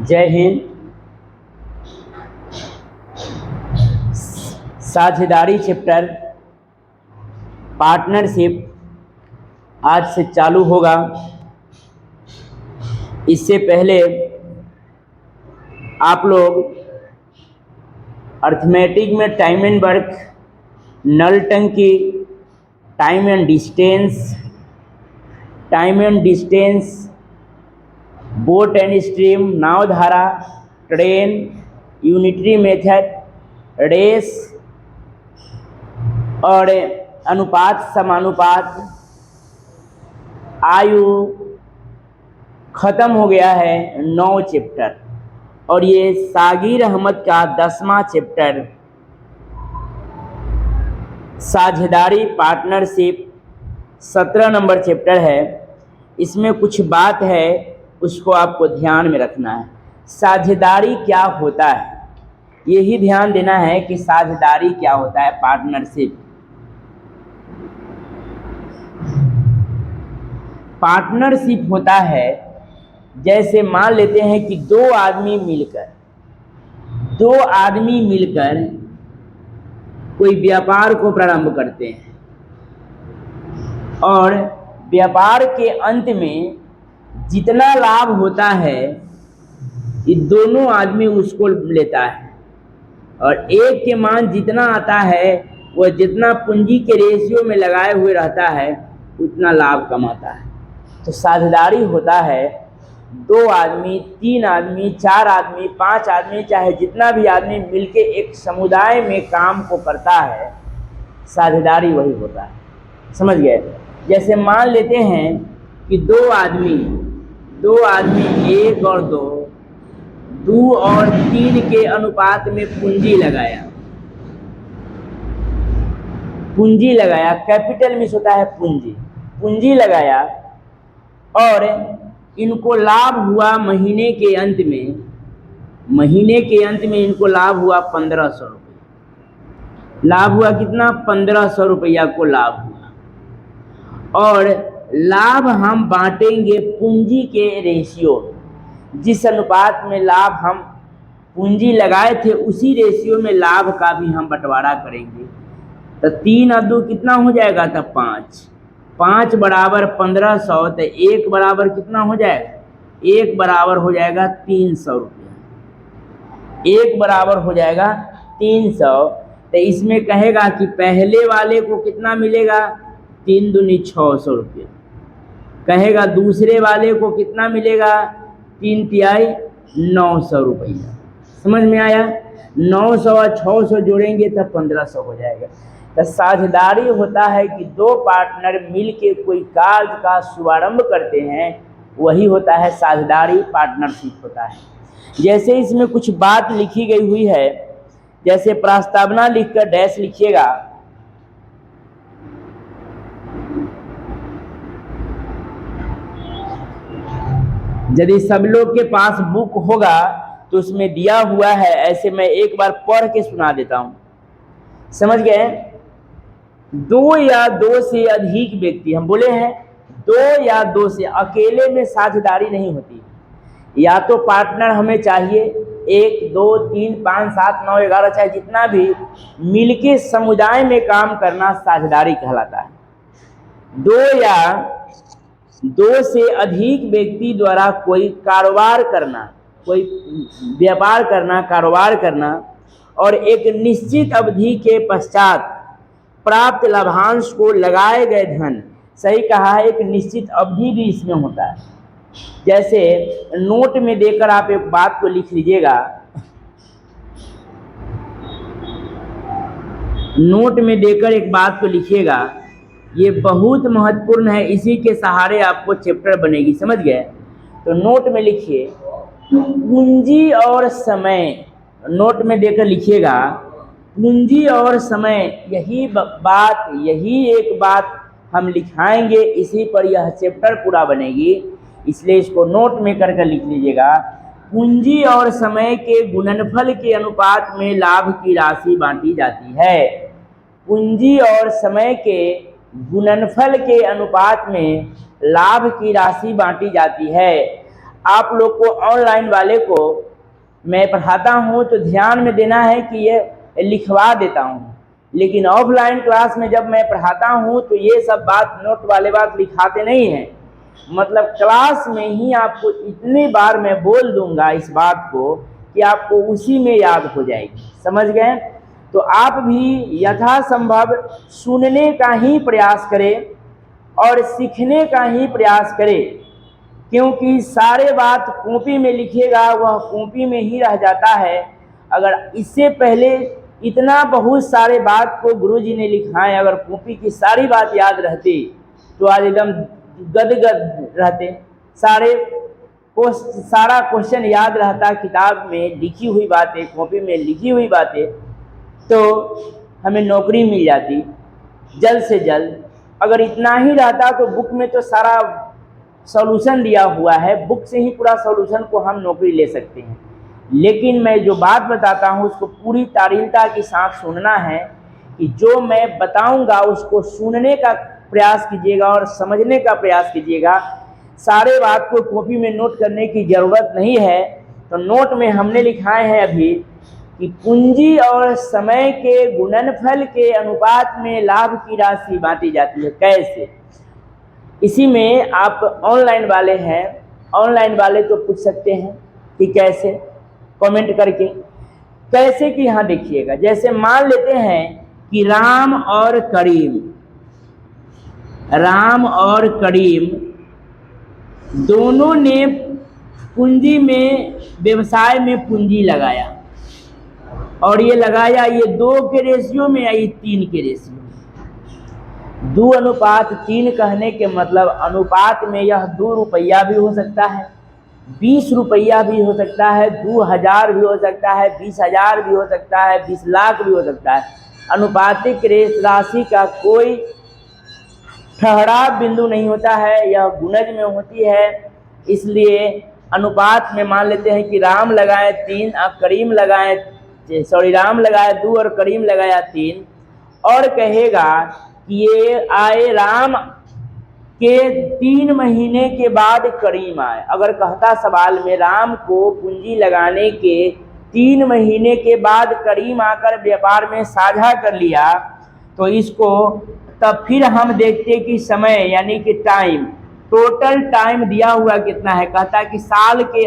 जय हिंद। साझेदारी chapter partnership आज से चालू होगा। इससे पहले आप लोग अर्थमेटिक में टाइम एंड वर्क, नल टंकी, time and distance, boat and stream, नावधारा, ट्रेन, यूनिटरी मेथड, रेस और अनुपात समानुपात, आयु ख़त्म हो गया है 9 चैप्टर। और ये सागिर अहमद का 10वां चैप्टर साझेदारी पार्टनरशिप 17 नंबर चैप्टर है। इसमें कुछ बात है, उसको आपको ध्यान में रखना है। साझेदारी क्या होता है, यही ध्यान देना है कि साझेदारी क्या होता है। पार्टनरशिप होता है, जैसे मान लेते हैं कि दो आदमी मिलकर कोई व्यापार को प्रारंभ करते हैं और व्यापार के अंत में जितना लाभ होता है ये दोनों आदमी उसको लेता है, और एक के मान जितना आता है वह जितना पूंजी के रेशियो में लगाए हुए रहता है उतना लाभ कमाता है। तो साझेदारी होता है 2 आदमी, 3 आदमी, 4 आदमी, 5 आदमी, चाहे जितना भी आदमी मिलके एक समुदाय में काम को करता है, साझेदारी वही होता है। समझ गए? जैसे मान लेते हैं कि 2 आदमी 1 और 2 और 3 के अनुपात में पूंजी लगाया। कैपिटल मीन्स होता है पूंजी लगाया, और इनको लाभ हुआ महीने के अंत में इनको लाभ हुआ 1500 रुपये। लाभ हुआ कितना? 1500 रुपया को लाभ हुआ। और लाभ हम बांटेंगे पूंजी के रेशियो, जिस अनुपात में लाभ हम पूंजी लगाए थे उसी रेशियो में लाभ का भी हम बंटवारा करेंगे। तो 3 और 2 कितना हो जाएगा? तो 5 बराबर 1500, तो 1 बराबर कितना हो जाएगा? 1 बराबर हो जाएगा 300 रुपया। 1 बराबर हो जाएगा 300। तो इसमें कहेगा कि पहले वाले को कितना मिलेगा? 3 दूनी 600 रुपये। कहेगा दूसरे वाले को कितना मिलेगा? 3 तिहाई 900 रुपया। समझ में आया? 900 और 600 जोड़ेंगे तब 1500 हो जाएगा। तो साझेदारी होता है कि 2 पार्टनर मिलके कोई कार्य का शुभारंभ करते हैं, वही होता है साझेदारी, पार्टनरशिप होता है। जैसे इसमें कुछ बात लिखी गई हुई है, जैसे प्रस्तावना लिखकर डैश लिखिएगा। यदि सब लोग के पास बुक होगा तो उसमें दिया हुआ है, ऐसे मैं एक बार पढ़ के सुना देता हूं। समझ गए? 2 या 2 से अधिक व्यक्ति, हम बोले हैं 2 या 2 से, अकेले में साझेदारी नहीं होती। या तो पार्टनर हमें चाहिए 1, 2, 3, 5, 7, 9, 11, चाहे जितना भी मिलके समुदाय में काम करना साझेदारी कहलाता है। 2 या 2 से अधिक व्यक्ति द्वारा कोई कारोबार करना, कोई व्यापार करना, कारोबार करना, और एक निश्चित अवधि के पश्चात प्राप्त लाभांश को लगाए गए धन, सही कहा है, एक निश्चित अवधि भी इसमें होता है। जैसे नोट में देकर आप एक बात को लिख लीजिएगा, नोट में देकर एक बात को लिखिएगा, ये बहुत महत्वपूर्ण है, इसी के सहारे आपको चैप्टर बनेगी। समझ गए? तो नोट में लिखिए पूंजी और समय। नोट में देकर लिखिएगा पूंजी और समय, यही एक बात हम लिखाएंगे, इसी पर यह चैप्टर पूरा बनेगी। इसलिए इसको नोट में कर लिख लीजिएगा। पूंजी और समय के गुणनफल के अनुपात में लाभ की राशि बांटी जाती है। पूंजी और समय के गुणनफल के अनुपात में लाभ की राशि बांटी जाती है। आप लोग को ऑनलाइन वाले को मैं पढ़ाता हूँ तो ध्यान में देना है कि ये लिखवा देता हूँ, लेकिन ऑफलाइन क्लास में जब मैं पढ़ाता हूँ तो ये सब बात नोट वाले बात लिखाते नहीं हैं। मतलब क्लास में ही आपको इतनी बार मैं बोल दूंगा इस बात को कि आपको उसी में याद हो जाएगी। समझ गए? तो आप भी यथासंभव सुनने का ही प्रयास करें और सीखने का ही प्रयास करें, क्योंकि सारे बात कॉपी में लिखेगा वह कॉपी में ही रह जाता है। अगर इससे पहले इतना बहुत सारे बात को गुरुजी ने लिखा है, अगर कॉपी की सारी बात याद रहती तो आज एकदम गदगद रहते। सारा क्वेश्चन याद रहता, किताब में लिखी हुई बातें, कॉपी में लिखी हुई बातें, तो हमें नौकरी मिल जाती जल्द से जल्द। अगर इतना ही रहता तो बुक में तो सारा सॉल्यूशन दिया हुआ है, बुक से ही पूरा सॉल्यूशन को हम नौकरी ले सकते हैं। लेकिन मैं जो बात बताता हूँ उसको पूरी तारीलता के साथ सुनना है, कि जो मैं बताऊंगा उसको सुनने का प्रयास कीजिएगा और समझने का प्रयास कीजिएगा। सारे बात को कॉपी में नोट करने की ज़रूरत नहीं है। तो नोट में हमने लिखाए हैं अभी कि पूंजी और समय के गुणनफल के अनुपात में लाभ की राशि बांटी जाती है। कैसे? इसी में आप ऑनलाइन वाले हैं, ऑनलाइन वाले तो पूछ सकते हैं कि कैसे, कमेंट करके। कैसे कि यहाँ देखिएगा, जैसे मान लेते हैं कि राम और करीम दोनों ने पूंजी में, व्यवसाय में पूंजी लगाया, और ये लगाया ये 2 के रेशियो में या ये 3 के रेशियो में। 2:3 कहने के मतलब अनुपात में यह 2 रुपया भी हो सकता है, 20 रुपया भी हो सकता है, 2000 भी हो सकता है, 20,000 भी हो सकता है, 20 लाख भी हो सकता है। अनुपातिक राशि का कोई ठहराव बिंदु नहीं होता है, यह गुणज में होती है। इसलिए अनुपात में मान लेते हैं कि राम लगाए 3 और करीम लगाए, राम लगाया 2 और करीम लगाया 3, और कहेगा कि ये आए राम के 3 महीने के बाद करीम आए। अगर कहता सवाल में राम को पूंजी लगाने के 3 महीने के बाद करीम आकर व्यापार में साझा कर लिया, तो इसको तब फिर हम देखते कि समय यानी कि टाइम, टोटल टाइम दिया हुआ कितना है। कहता है कि साल के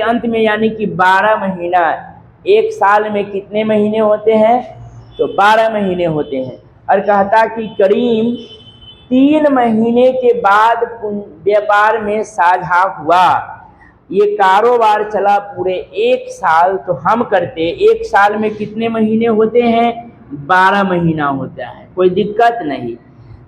अंत में यानी कि 12 महीना। एक साल में कितने महीने होते हैं? तो 12 महीने होते हैं। और कहता कि करीम 3 महीने के बाद व्यापार में साझा हुआ। ये कारोबार चला पूरे 1 साल, तो हम करते 1 साल में कितने महीने होते हैं? 12 महीना होता है, कोई दिक्कत नहीं।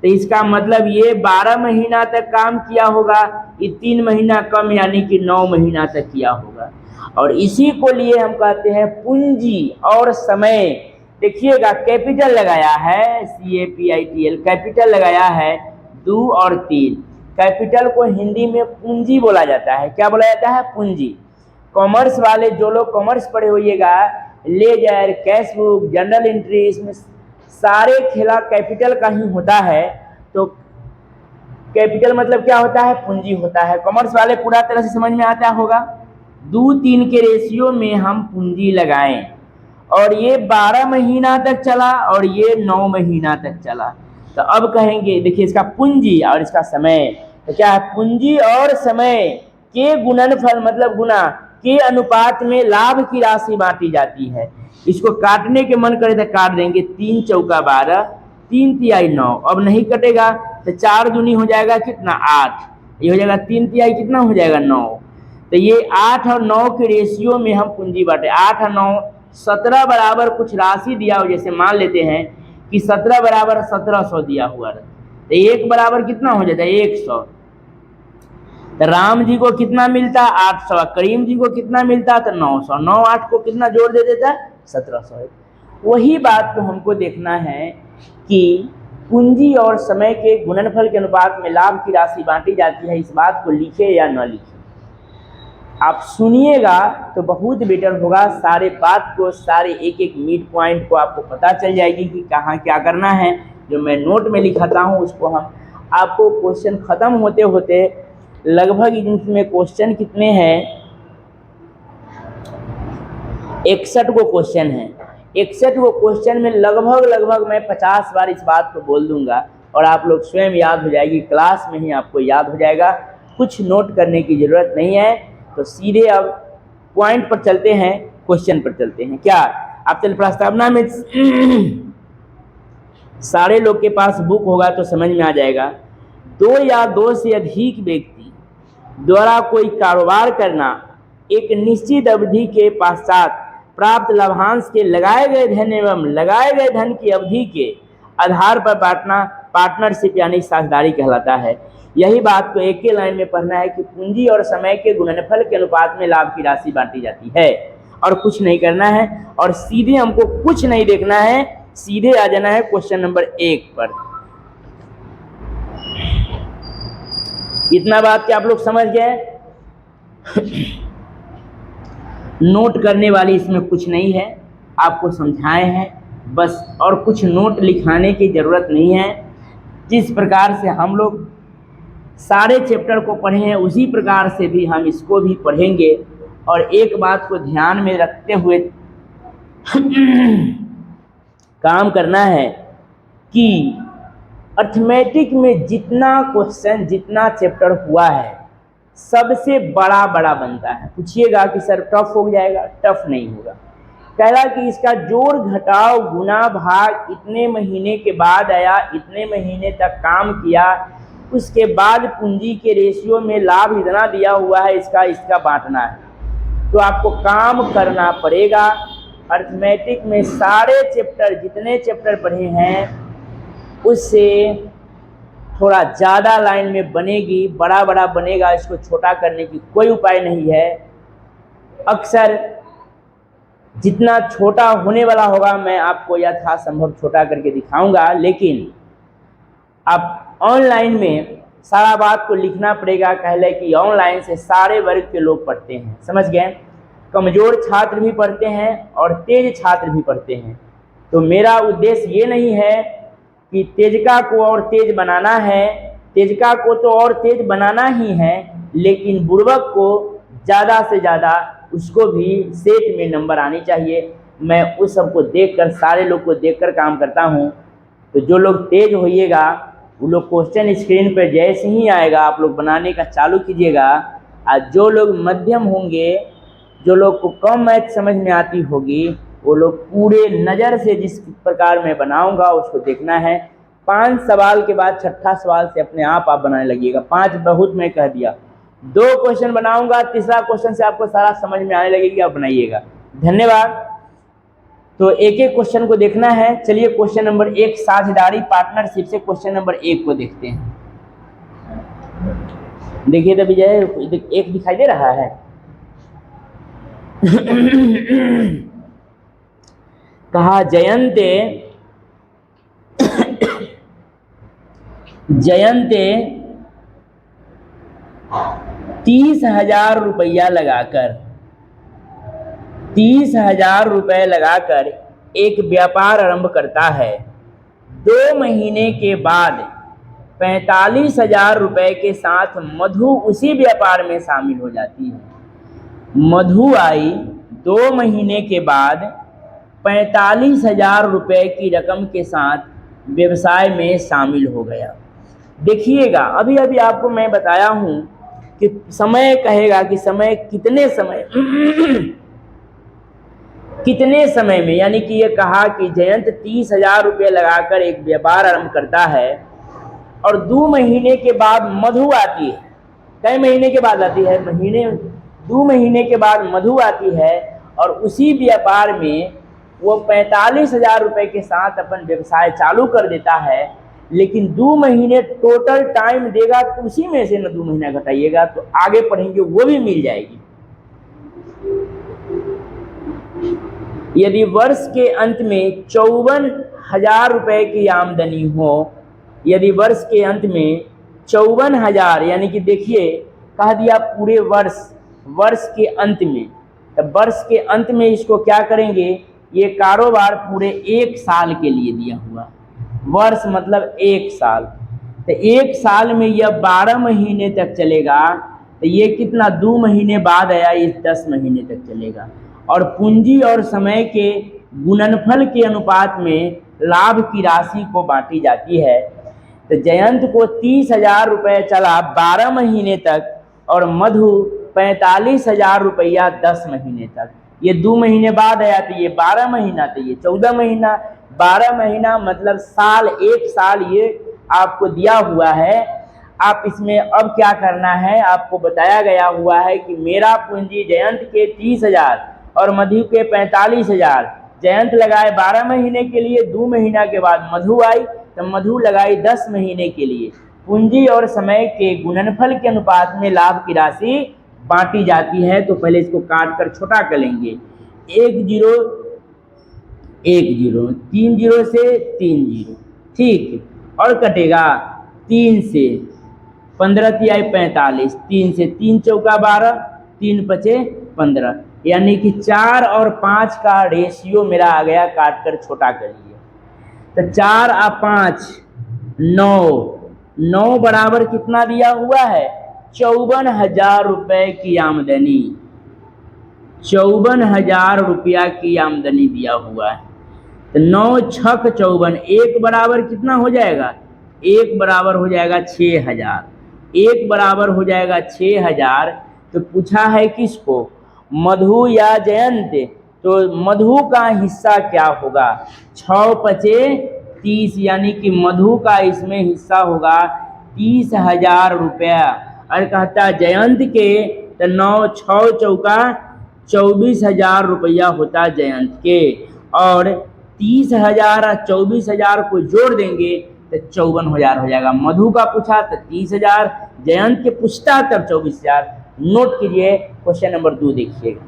तो इसका मतलब ये 12 महीना तक काम किया होगा, ये 3 महीना कम यानी कि 9 महीना तक किया होगा। और इसी को लिए हम कहते हैं पूंजी और समय। देखिएगा कैपिटल लगाया है, CAPITL कैपिटल लगाया है 2 और 3। कैपिटल को हिंदी में पूंजी बोला जाता है। क्या बोला जाता है? पूंजी। कॉमर्स वाले जो लोग कॉमर्स पढ़े होइएगा, ledger, cash book, journal entry, इसमें सारे खेला कैपिटल का ही होता है। तो कैपिटल मतलब क्या होता है? पूंजी होता है। कॉमर्स वाले पूरा तरह से समझ में आता होगा। 2-3 के रेशियो में हम पूंजी लगाएं, और ये 12 महीना तक चला और ये 9 महीना तक चला। तो अब कहेंगे, देखिए इसका पूंजी और इसका समय, तो क्या है? पूंजी और समय के गुणनफल मतलब गुना के अनुपात में लाभ की राशि बांटी जाती है। इसको काटने के मन करे तो काट देंगे। 3 चौका 12, 3 तिहाई 9। अब नहीं कटेगा तो 4 दूनी हो जाएगा कितना? 8। ये हो जाएगा 3 तिहाई कितना हो जाएगा? 9। तो ये 8 और 9 के रेशियो में हम पूंजी बांटे। 8 और 9 17 बराबर कुछ राशि दिया हो, जैसे मान लेते हैं कि 17 बराबर 1700 दिया हुआ, तो 1 बराबर कितना हो जाता है? 100। तो राम जी को कितना मिलता? 800। करीम जी को कितना मिलता? तो 900। 9 8 को कितना जोड़ दे देता? 1700। वही बात को हमको देखना है कि पूंजी और समय के गुणनफल के अनुपात में लाभ की राशि बांटी जाती है। इस बात को लिखे या न लिखे, आप सुनिएगा तो बहुत बेटर होगा। सारे बात को, सारे एक मिड पॉइंट को आपको पता चल जाएगी कि कहाँ क्या करना है। जो मैं नोट में लिखाता हूँ उसको हम आपको क्वेश्चन ख़त्म होते होते लगभग इसमें क्वेश्चन कितने हैं, 61 को क्वेश्चन है। 61 को क्वेश्चन में लगभग मैं 50 बार इस बात को बोल दूंगा और आप लोग स्वयं याद हो जाएगी, क्लास में ही आपको याद हो जाएगा, कुछ नोट करने की ज़रूरत नहीं है। तो सीधे अब पॉइंट पर चलते हैं, क्वेश्चन पर चलते हैं। क्या आप चल प्रस्तावना में सारे लोग के पास बुक होगा तो समझ में आ जाएगा। 2 या 2 से अधिक व्यक्ति द्वारा कोई कारोबार करना एक निश्चित अवधि के पश्चात प्राप्त लाभांश के लगाए गए धन एवं लगाए गए धन की अवधि के आधार पर बांटना पार्टनरशिप यानी साझेदारी कहलाता है। यही बात को एक ही लाइन में पढ़ना है कि पूंजी और समय के गुणनफल के अनुपात में लाभ की राशि बांटी जाती है, और कुछ नहीं करना है। और सीधे हमको कुछ नहीं देखना है, सीधे आ जाना है क्वेश्चन नंबर 1 पर। इतना बात क्या आप लोग समझ गए? नोट करने वाली इसमें कुछ नहीं है, आपको समझाए हैं बस, और कुछ नोट लिखाने की ज़रूरत नहीं है। जिस प्रकार से हम लोग सारे चैप्टर को पढ़े हैं उसी प्रकार से भी हम इसको भी पढ़ेंगे। और एक बात को ध्यान में रखते हुए काम करना है कि अर्थमेटिक में जितना क्वेश्चन जितना चैप्टर हुआ है सबसे बड़ा बनता है। पूछिएगा कि सर टफ हो जाएगा, टफ नहीं होगा। कह कि इसका जोड़ घटाव गुना भाग इतने महीने के बाद आया, इतने महीने तक काम किया, उसके बाद पूंजी के रेशियो में लाभ इतना दिया हुआ है, इसका बांटना है। तो आपको काम करना पड़ेगा। अर्थमेटिक में सारे चैप्टर जितने चैप्टर पढ़े हैं उससे थोड़ा ज़्यादा लाइन में बनेगी, बड़ा बनेगा। इसको छोटा करने की कोई उपाय नहीं है। अक्सर जितना छोटा होने वाला होगा मैं आपको यथासंभव छोटा करके दिखाऊंगा, लेकिन आप ऑनलाइन में सारा बात को लिखना पड़ेगा। कहले कि ऑनलाइन से सारे वर्ग के लोग पढ़ते हैं, समझ गए? कमज़ोर छात्र भी पढ़ते हैं और तेज छात्र भी पढ़ते हैं। तो मेरा उद्देश्य ये नहीं है कि तेजका को और तेज बनाना है, तेजका को तो और तेज बनाना ही है, लेकिन बुड़बक को ज़्यादा से ज़्यादा उसको भी सेट में नंबर आने चाहिए। मैं उस सबको देखकर, सारे लोग को देखकर काम करता हूँ। तो जो लोग तेज होइएगा वो लोग क्वेश्चन स्क्रीन पर जैसे ही आएगा आप लोग बनाने का चालू कीजिएगा। और जो लोग मध्यम होंगे, जो लोग को कम मैथ समझ में आती होगी, वो लोग पूरे नज़र से जिस प्रकार मैं बनाऊंगा उसको देखना है। 5 सवाल के बाद 6ठा सवाल से अपने आप बनाने लगिएगा। 5 बहुत मैं कह दिया, 2 क्वेश्चन बनाऊंगा, तीसरा क्वेश्चन से आपको सारा समझ में आने लगेगी, आप बनाइएगा। धन्यवाद। तो एक एक क्वेश्चन को देखना है। चलिए क्वेश्चन नंबर 1 साझेदारी पार्टनरशिप से क्वेश्चन नंबर 1 को देखते हैं। देखिए तो विजय, एक दिखाई दे रहा है। कहा जयंते 30,000 रुपया लगाकर 30,000 रुपये लगाकर एक व्यापार आरंभ करता है। 2 महीने के बाद 45,000 रुपये के साथ मधु उसी व्यापार में शामिल हो जाती है। मधु आई 2 महीने के बाद 45,000 रुपये की रकम के साथ व्यवसाय में शामिल हो गया। देखिएगा, अभी आपको मैं बताया हूँ कि समय कहेगा कि समय कितने समय में, यानी कि ये कहा कि जयंत 30,000 रुपये लगाकर एक व्यापार आरंभ करता है और 2 महीने के बाद मधु आती है। कई महीने के बाद आती है? 2 महीने के बाद मधु आती है और उसी व्यापार में वो 45,000 रुपये के साथ अपन व्यवसाय चालू कर देता है। लेकिन 2 महीने टोटल टाइम देगा तो उसी में से न 2 महीना घटाइएगा तो आगे पढ़ेंगे वो भी मिल जाएगी। यदि वर्ष के अंत में 54,000 रुपये की आमदनी हो, यदि वर्ष के अंत में 54,000, यानी कि देखिए कह दिया पूरे वर्ष के अंत में, तब वर्ष के अंत में इसको क्या करेंगे, ये कारोबार पूरे 1 साल के लिए दिया हुआ। वर्ष मतलब 1 साल, तो एक साल में यह 12 महीने तक चलेगा, तो ये कितना 2 महीने बाद आया, ये 10 महीने तक चलेगा। और पूंजी और समय के गुणनफल के अनुपात में लाभ की राशि को बांटी जाती है। तो जयंत को 30,000 रुपये चला 12 महीने तक और मधु 45,000 रुपया 10 महीने तक। ये 2 महीने बाद आया, तो ये 12 महीना, तो ये 14 महीना। 12 महीना मतलब साल, एक साल ये आपको दिया हुआ है। आप इसमें अब क्या करना है, आपको बताया गया हुआ है कि मेरा पूंजी जयंत के 30,000 और मधु के 45,000। जयंत लगाए 12 महीने के लिए, 2 महीना के बाद मधु आई, तो मधु लगाई 10 महीने के लिए। पूंजी और समय के गुणनफल के अनुपात में लाभ की राशि बांटी जाती है। तो पहले इसको काट कर छोटा कर लेंगे। 1 0 1 0, 3 0 से 3 0, ठीक। और कटेगा 3 से 15 तिहाई 45, 3 से 3 चौका 12, 3 पचे 15, यानी कि 4 और 5 का रेशियो मेरा आ गया। काट कर छोटा करिए तो 4 और 5 9, 9 बराबर कितना दिया हुआ है, 54,000 रुपये की आमदनी। 54,000 रुपया की आमदनी दिया हुआ है। तो 9 छक 54, 1 बराबर कितना हो जाएगा, 1 बराबर हो जाएगा 6,000, 1 बराबर हो जाएगा 6,000। तो पूछा है किसको, मधु या जयंत, तो मधु का हिस्सा क्या होगा, 6 पचे 30, यानी कि मधु का इसमें हिस्सा होगा 30,000 रुपया। और कहता जयंत के, तो 9 6 चौका 24,000 रुपया होता जयंत के। और 30,000 और 24,000 को जोड़ देंगे तो 54,000 हो जाएगा। मधु का पूछा तो 30,000, जयंत के पूछता तब 24,000। नोट कीजिए। क्वेश्चन नंबर 2 देखिएगा।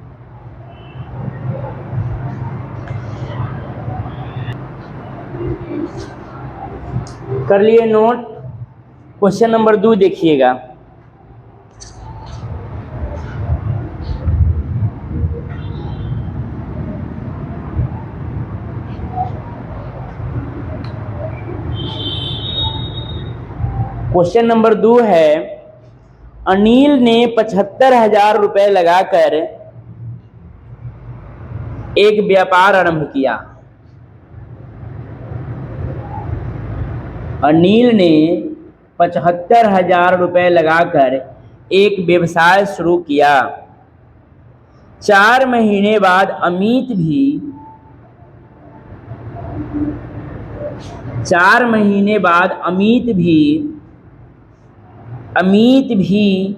कर लिए नोट। क्वेश्चन नंबर 2 देखिएगा। क्वेश्चन नंबर 2 है, अनिल ने 75,000 रुपये लगाकर एक व्यापार आरंभ किया। अनिल ने 75,000 रुपये लगाकर एक व्यवसाय शुरू किया। 4 महीने बाद अमित भी 4 महीने बाद अमित भी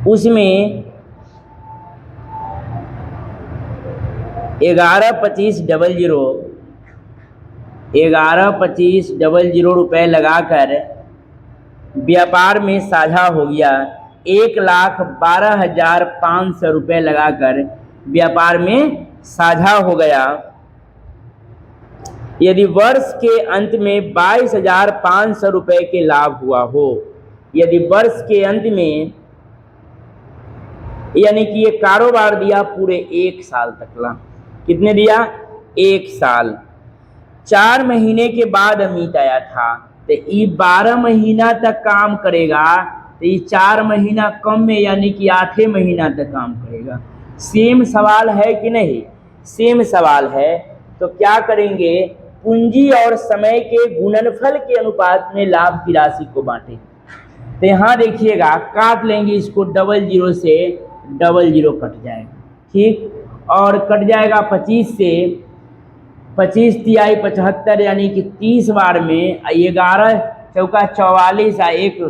उसमें 11,25,00 रुपये लगाकर व्यापार में साझा हो गया। 1,12,500 रुपये लगाकर व्यापार में साझा हो गया। यदि वर्ष के अंत में 22,500 रुपये के लाभ हुआ हो, यदि वर्ष के अंत में, यानी कि ये कारोबार दिया पूरे 1 साल तक ला। कितने दिया, 1 साल। 4 महीने के बाद अमित आया था, तो ये 12 महीना तक काम करेगा, तो ये 4 महीना कम में, यानी कि 8 महीना तक काम करेगा। सेम सवाल है कि नहीं, सेम सवाल है। तो क्या करेंगे, पूंजी और समय के गुणनफल के अनुपात में लाभ की राशि को बांटें। तो यहाँ देखिएगा, काट लेंगे इसको, 00 से 00 कट जाएगा, ठीक। और कट जाएगा 25 से, 25 तिहाई 75, यानी कि 30 बार में, 11 चौका 44 और 1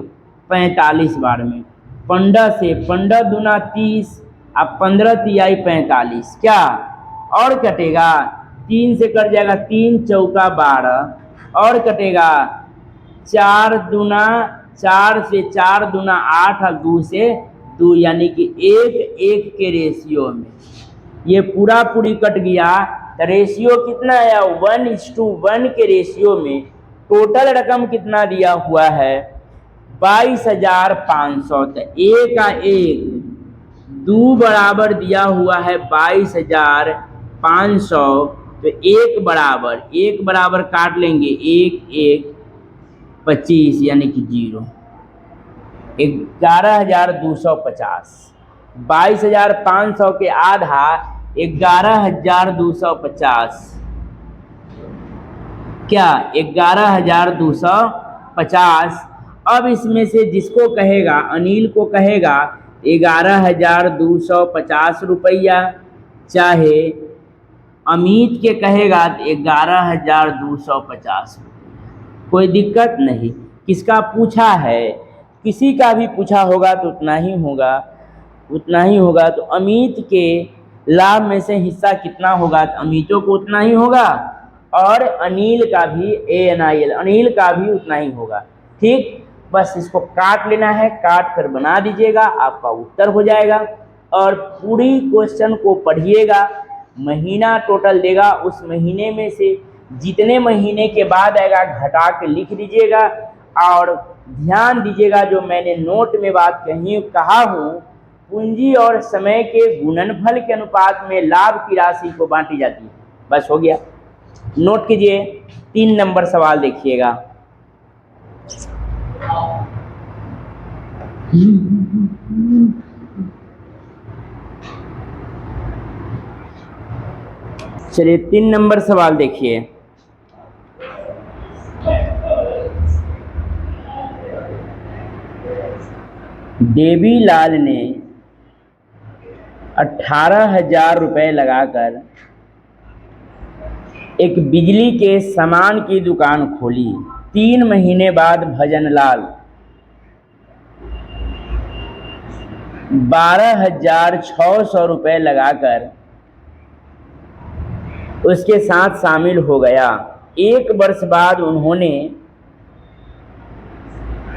45 बार में। 15 से, 15 दूना 30 और 15 तिहाई 45, क्या और कटेगा, 3 से कट जाएगा, 3 चौका 12 और कटेगा 4 दूना 4 से 4 दूना 8 और 2 से 2, यानी कि 1:1 के रेशियो में ये पूरा पूरी कट गया। तो रेशियो कितना आया, 1:1 के रेशियो में टोटल रकम कितना दिया हुआ है, 22,500। तो 1 का 1 2 बराबर दिया हुआ है 22,500। तो 1 बराबर काट लेंगे, 1 1 25 यानी कि 0। 11,250। 22,500 के आधा 11,250, क्या 11,250। अब इसमें से जिसको कहेगा, अनिल को कहेगा 11,250 रुपया, चाहे अमित के कहेगा 11,250 रुपया, कोई दिक्कत नहीं। किसका पूछा है, किसी का भी पूछा होगा तो उतना ही होगा, उतना ही होगा। तो अमित के लाभ में से हिस्सा कितना होगा, तो अमितों को उतना ही होगा, और अनिल का भी ANIL अनिल का भी उतना ही होगा। ठीक, बस इसको काट लेना है, काट कर बना दीजिएगा, आपका उत्तर हो जाएगा। और पूरी क्वेश्चन को पढ़िएगा, महीना टोटल देगा, उस महीने में से जितने महीने के बाद आएगा घटा के लिख दीजिएगा। और ध्यान दीजिएगा, जो मैंने नोट में बात कहा हूँ, पूंजी और समय के गुणनफल के अनुपात में लाभ की राशि को बांटी जाती है। बस हो गया, नोट कीजिए। 3 नंबर सवाल देखिएगा। चलिए 3 नंबर सवाल देखिए। देवीलाल ने 18,000 रुपये लगाकर एक बिजली के सामान की दुकान खोली। 3 महीने बाद भजनलाल 12,600 रुपये लगाकर उसके साथ शामिल हो गया। 1 वर्ष बाद उन्होंने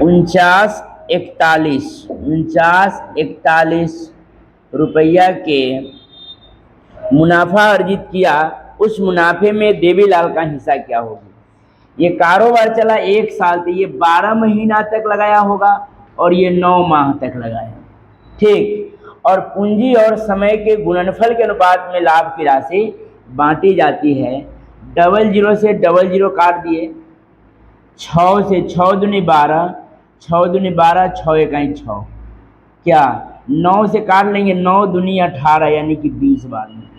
49,41 रुपया के मुनाफा अर्जित किया। उस मुनाफे में देवीलाल का हिस्सा क्या होगी। ये कारोबार चला 1 साल, तो ये 12 महीना तक लगाया होगा और ये 9 माह तक लगाया। ठीक, और पूंजी और समय के गुणनफल के अनुपात में लाभ की राशि बांटी जाती है। 00 से 00 काट दिए, 6 से 6 दूनी 12, 6 दूनी 12, 6 1 6, क्या 9 से काट लेंगे, 9 दूनी 18 यानी कि 20 बार में,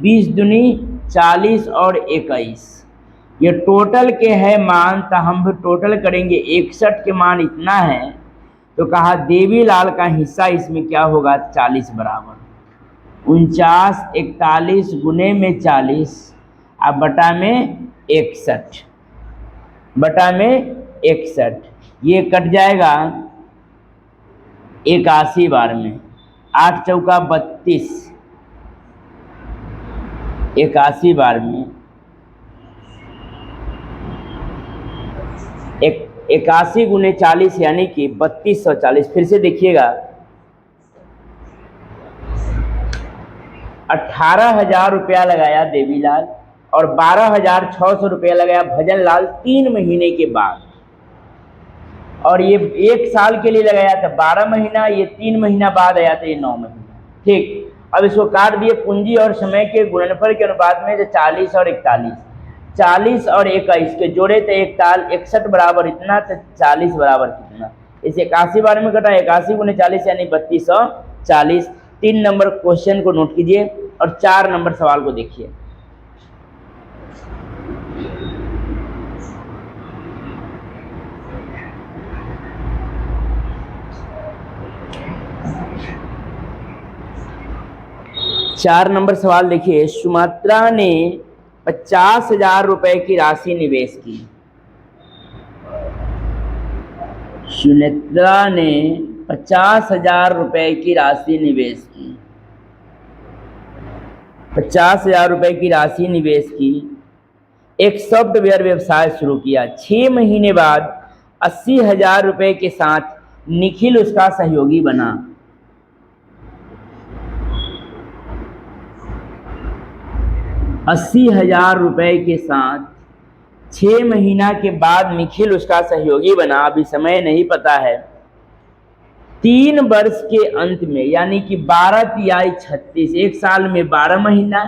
20 दूनी 40 और 21, ये टोटल के है मान, तो हम भी टोटल करेंगे। 61 के मान इतना है, तो कहा देवीलाल का हिस्सा इसमें क्या होगा, 40 बराबर 49 41 गुने में 40 अब बटा में 61, बटा में 61, ये कट जाएगा 81 बार में, 8 चौका 32, 81 बार में 81 गुने 40 यानी कि 3240। फिर से देखिएगा, 18,000 रुपया लगाया देवीलाल और 12,600 रुपया लगाया भजनलाल 3 महीने के बाद, और ये 1 साल के लिए लगाया था 12 महीना, ये 3 महीना बाद आया था ये 9 महीना। ठीक, अब इसको काट दिए। पूंजी और समय के गुणनफल के अनुपात में 40 और 41, 40 और 21 के जोड़े थे 61 बराबर इतना, तो 40 बराबर कितना, इसे 81 बार में कटा, 81 गुने 40 यानी 3240। 3 नंबर क्वेश्चन को नोट कीजिए और 4 नंबर सवाल को देखिए। चार नंबर सवाल देखिए। सुमात्रा ने 50,000 रुपए की राशि निवेश की। सुनेत्रा ने 50,000 रुपए की राशि निवेश की। 50,000 रुपए की राशि निवेश की, एक सॉफ्टवेयर व्यवसाय शुरू किया। 6 महीने बाद 80,000 रुपए के साथ निखिल उसका सहयोगी बना। 80,000 रुपए के साथ 6 महीना के बाद निखिल उसका सहयोगी बना। अभी समय नहीं पता है। 3 वर्ष के अंत में यानी कि 12 तिहाई 36, 1 साल में 12 महीना,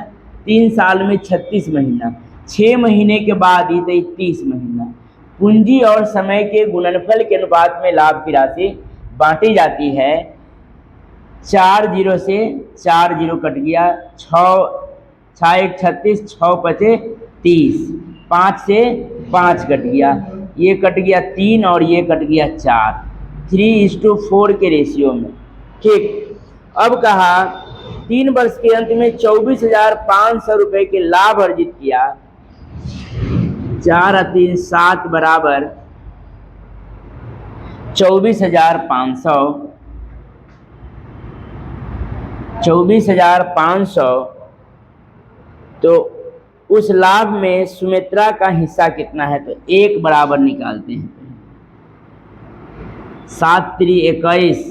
3 साल में 36 महीना, 6 महीने के बाद ये 30 महीना, पूंजी और समय के गुणनफल के अनुपात में लाभ की राशि बांटी जाती है। 4 जीरो से 4 जीरो कट गया, 6 एक 36, 6 पचे 30, 5 से 5 कट गया, ये कट गया 3 और ये कट गया 4, 3:4 के रेशियो में। ठीक, अब कहा 3 वर्ष के अंत में 24,500 रुपए के लाभ अर्जित किया। 4 और 3 7 बराबर 24,500, 24,500। तो उस लाभ में सुमित्रा का हिस्सा कितना है, तो 1 बराबर निकालते हैं। 7 3 21,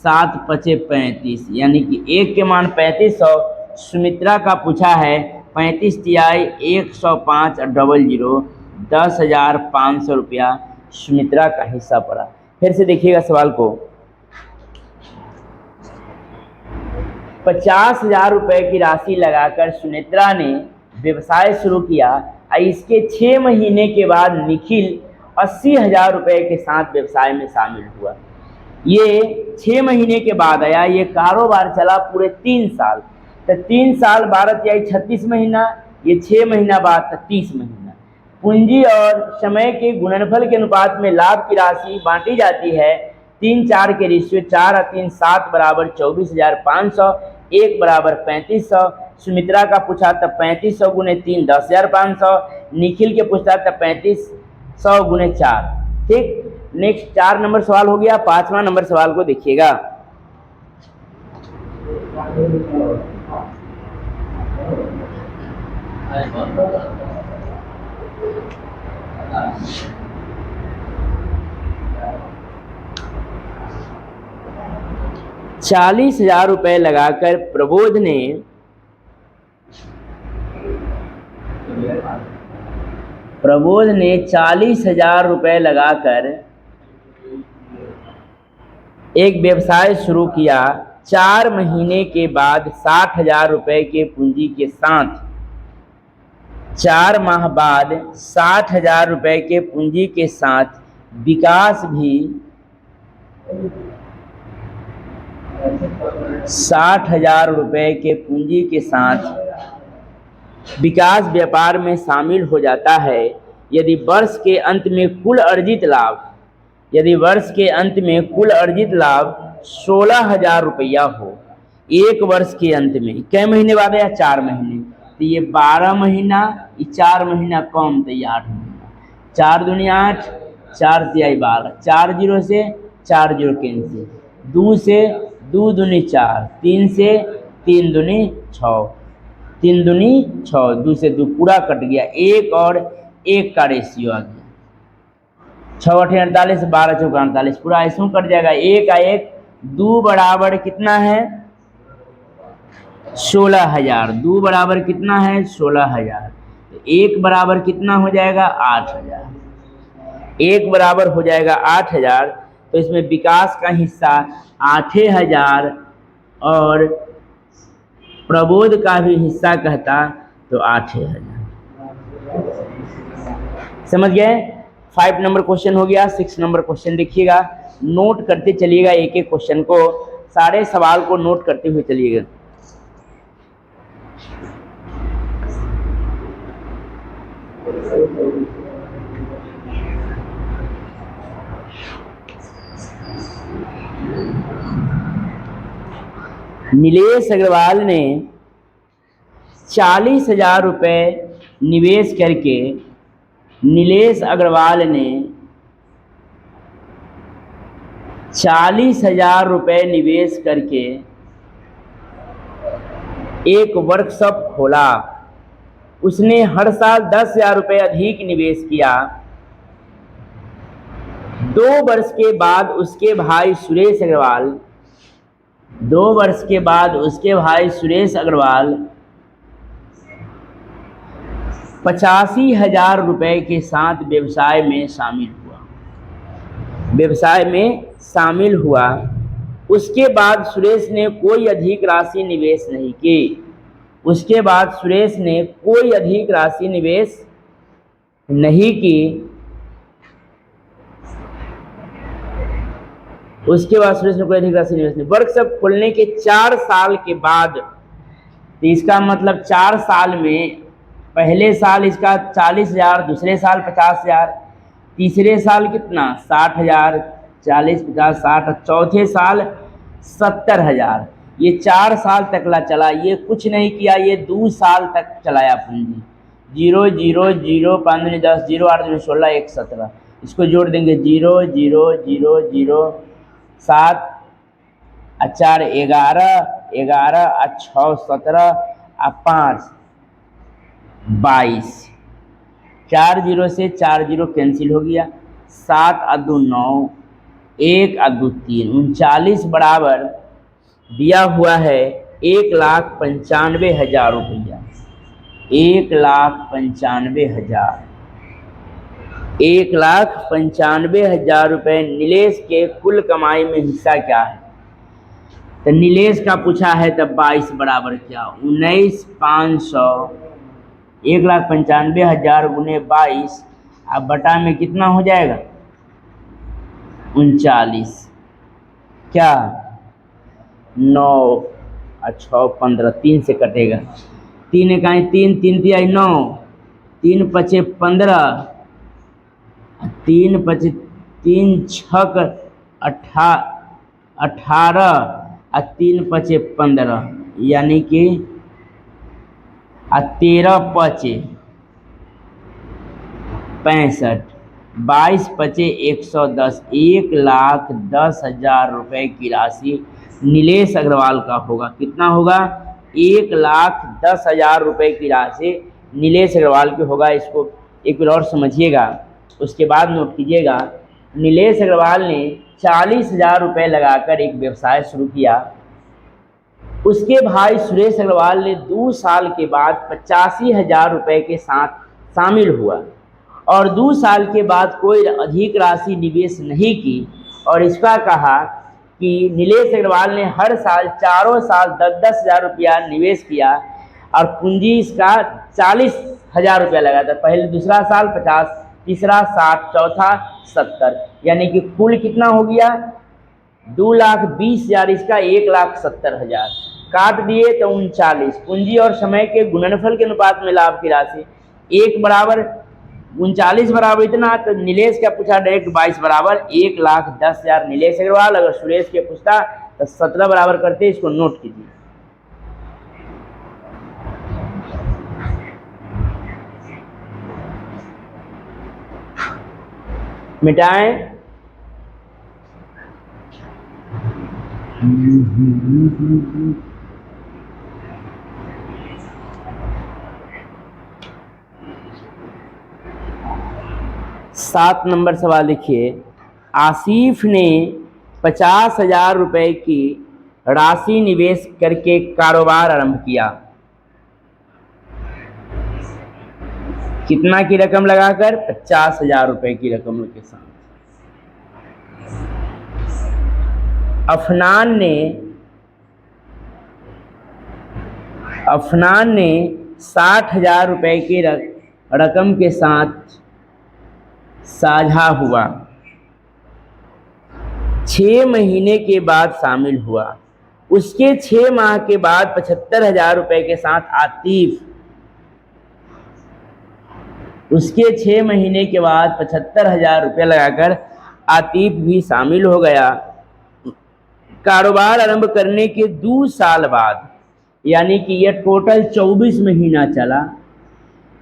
7 पचे 35, यानी कि 1 के मान 3500, सुमित्रा का पूछा है 35 तिहाई 105 और 00, 10,500 रुपया सुमित्रा का हिस्सा पड़ा। फिर से देखिएगा सवाल को, 50,000 रुपए की राशि लगाकर सुमित्रा ने व्यवसाय शुरू किया और इसके 6 महीने के बाद निखिल 80,000 रुपए के साथ व्यवसाय में शामिल हुआ। ये 6 महीने के बाद आया, ये कारोबार चला पूरे 3 साल, तो 3 साल 12 तिहाई 36 महीना, ये 6 महीना बाद 30 महीना। पूंजी और समय के गुणनफल के अनुपात में लाभ की राशि बांटी जाती है 3-4 के रेशियो, 4 और 3 7 बराबर 24,500, 1 बराबर 3500। सुमित्रा का पूछा तब 3500 गुने 3 10,500, निखिल के पूछता तब 3500 गुने 4। ठीक, नेक्स्ट 4 नंबर सवाल हो गया। 5वां नंबर सवाल को देखिएगा। ₹40,000 रुपए लगाकर प्रबोध ने ₹40,000 रुपए लगाकर एक व्यवसाय शुरू किया। 4 महीने के बाद 60,000 रुपए के पूंजी के साथ, 4 माह बाद 60,000 रुपए के पूंजी के साथ विकास भी 60,000 रुपए के पूंजी के साथ विकास व्यापार में शामिल हो जाता है। यदि वर्ष के अंत में कुल अर्जित लाभ, यदि वर्ष के अंत में कुल अर्जित लाभ 16,000 रुपया हो, 1 वर्ष के अंत में, कै महीने बाद या 4 महीने, तो ये 12 महीना, ये 4 महीना कम, तो ये 8 महीना, 4 दूनी 8, 4 तिहाई 12, 4 जीरो से 4 जीरो कैंसिल, 2 से 2 दूनी 4, 3 से 3 दूनी 6, 3 दूनी 6, 2 से 2 पूरा कट गया, 1 और 1 का रेशियो आ गया, 6 8 48, 12 चौका 48, पूरा ऐसा कट जाएगा। 1 का 1, 2 बराबर कितना है 16,000, 2 बराबर कितना है 16,000, तो 1 बराबर कितना हो जाएगा 8,000, 1 बराबर हो जाएगा 8,000। तो इसमें विकास का हिस्सा 8,000 और प्रबोध का भी हिस्सा कहता तो 8,000। समझ गए? 5 नंबर क्वेश्चन हो गया। 6 नंबर क्वेश्चन देखिएगा, नोट करते चलिएगा, एक एक क्वेश्चन को, सारे सवाल को नोट करते हुए चलिएगा। नीलेश अग्रवाल ने 40,000 रुपये निवेश करके, नीलेश अग्रवाल ने 40,000 रुपये निवेश करके एक वर्कशॉप खोला। उसने हर साल 10,000 रुपये अधिक निवेश किया। 2 वर्ष के बाद उसके भाई सुरेश अग्रवाल 2 वर्ष के बाद उसके भाई सुरेश अग्रवाल 85,000 रुपये के साथ व्यवसाय में शामिल हुआ। उसके बाद सुरेश ने कोई अधिक राशि निवेश नहीं की। उसके बाद सुरेश ने कोई अधिक राशि निवेश नहीं की। उसके बाद सुरेश ने कोई अधिक राशि निवेश नहीं। वर्कशॉप खोलने के 4 साल के बाद, तो इसका मतलब 4 साल में पहले साल इसका 40,000, दूसरे साल 50,000, तीसरे साल कितना 60,000, 40, 50, 60, चौथे साल 70,000। ये 4 साल तक चला, ये कुछ नहीं किया, ये 2 साल तक चलाया पूंजी। 0 0 0 5 दूनी 10, 0 8 दूनी 16, 1 17, इसको जोड़ देंगे 0 0 0 0 7 4 11 11 6 17 5 22, 4 0 से 4 0 कैंसिल हो गया, 7 2 9, 1 2 3, 39 बराबर दिया हुआ है 1,95,000 रुपया। 1,95,000, 1,95,000 रुपये नीलेश के कुल कमाई में हिस्सा क्या है? तो नीलेश का पूछा है, तब 22 बराबर क्या 19,500, 1,95,000 गुने 22, अब बटा में कितना हो जाएगा 39, क्या 9 और 6 15, 3 से कटेगा, 3 इकाई 3, 3 तिहाई 9, 3 पचे 15, 3 पचे 3 छक 18 और 3 पचे 15, यानी कि 13 पचे 65, 22 पचे 110, 1,10,000 रुपये की राशि नीलेश अग्रवाल का होगा। कितना होगा 1,10,000 रुपये की राशि नीलेश अग्रवाल की होगा। इसको एक बार और समझिएगा, उसके बाद नोट कीजिएगा। नीलेश अग्रवाल ने 40,000 रुपये लगाकर एक व्यवसाय शुरू किया। उसके भाई सुरेश अग्रवाल ने 2 साल के बाद 85,000 रुपये के साथ शामिल हुआ और 2 साल के बाद कोई अधिक राशि निवेश नहीं की और इसका कहा कि नीलेश अग्रवाल ने हर साल चारों साल 10,000 रुपया निवेश किया और पूंजी इसका 40,000 रुपया लगा था। पहले दूसरा साल 50, तीसरा 60, चौथा 70, यानी कि कुल कितना हो गया 2,20,000, इसका 1,70,000 काट दिए तो 39। पूंजी और समय के गुणनफल के अनुपात में लाभ की राशि 1 बराबर 39 बराबर इतना, तो नीलेश का पूछा डायरेक्ट 22 बराबर 1,10,000 नीलेश अग्रवाल। अगर सुरेश के पूछता तो 17 बराबर करते, इसको नोट कीजिए। मिटाएं, 7 नंबर सवाल लिखिए। आसिफ ने 50,000 रुपये की राशि निवेश करके कारोबार आरंभ किया। कितना की रकम लगाकर 50,000 रुपये की रकम के साथ। अफनान ने 60,000 रुपये की रकम के साथ साझा हुआ। 6 महीने के बाद शामिल हुआ। उसके 6 माह के बाद 75,000 रुपये के साथ आतिफ, उसके 6 महीने के बाद 75,000 रुपये लगाकर आतिफ भी शामिल हो गया। कारोबार आरंभ करने के 2 साल बाद, यानी कि यह टोटल 24 महीना चला।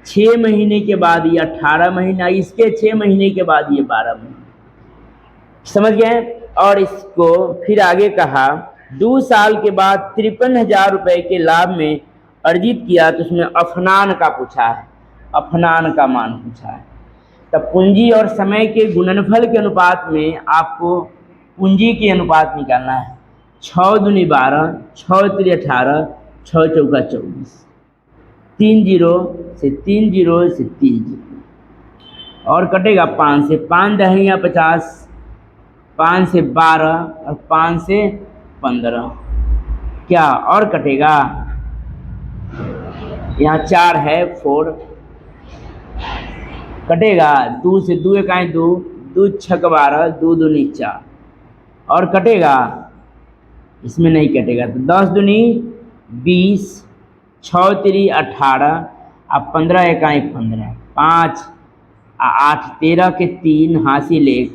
6 महीने के बाद ये 18 महीना, इसके 6 महीने के बाद ये 12 महीना, समझ गए। और इसको फिर आगे कहा 2 साल के बाद 53,000 रुपये के लाभ में अर्जित किया। तो उसमें अफनान का पूछा है, अफनान का मान पूछा है। तब पूंजी और समय के गुणनफल के अनुपात में आपको पूंजी के अनुपात निकालना है। 6 दूनी 12, 6 3 18, 6 चौका 24, 3 0 से 3 0 से 3 0 और कटेगा 5 से, 5 दहिया 50, 5 से 12 और 5 से 15, क्या और कटेगा, यहाँ 4 है 4 कटेगा, 2 से 2 इकाई 2, 2 छक 12, 2 दूनी 4 और कटेगा, इसमें नहीं कटेगा। तो 10 दूनी 20, 6 तिरी 18, अब 15 एकाई 15, 5 8 13 के 3 हासिल 1,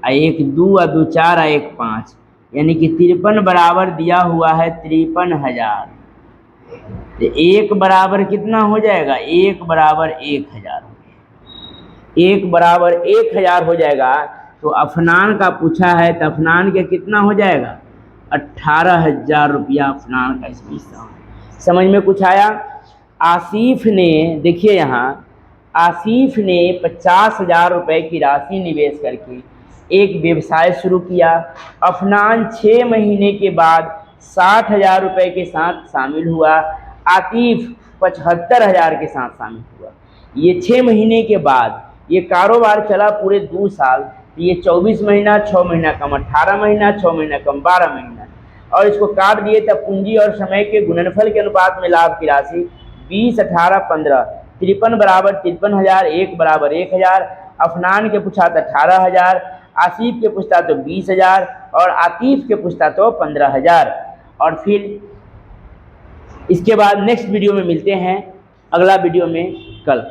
1 2 2 4 1 5, यानी कि 53 बराबर दिया हुआ है 53,000। तो 1 बराबर कितना हो जाएगा, 1 बराबर 1000, 1 बराबर 1000 हो जाएगा। तो अफनान का पूछा है तो अफनान के कितना हो जाएगा, 18,000 रुपया अफनान का इसमें हिस्सा है। समझ में कुछ आया। आसिफ ने, देखिए यहाँ, आसिफ ने 50,000 रुपये की राशि निवेश करके एक व्यवसाय शुरू किया। अफनान 6 महीने के बाद 60,000 रुपये के साथ शामिल हुआ। आतिफ 75,000 के साथ शामिल हुआ। ये 6 महीने के बाद ये कारोबार चला पूरे 2 साल। ये 24 महीना 6 महीना कम 18 महीना 6 महीना कम 12 महीना, और इसको काट दिए तब पूंजी और समय के गुणनफल के अनुपात में लाभ की राशि 20 18 15, 53 बराबर 53,000, 1 बराबर 1000। अफनान के पूछा तो 18,000, आसिफ के पूछता तो 20,000 और आतिफ के पूछता तो 15,000। और फिर इसके बाद नेक्स्ट वीडियो में मिलते हैं, अगला वीडियो में कल।